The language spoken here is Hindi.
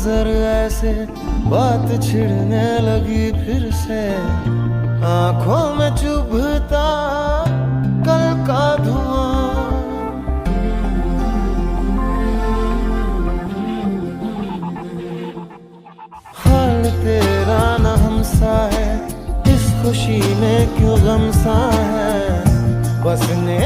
नजर ऐसे बात छिड़ने लगी फिर से, आंखों में चुभता कल का धुआं। हाल तेरा न हमसा है, इस खुशी में क्यों गम सा है, बसने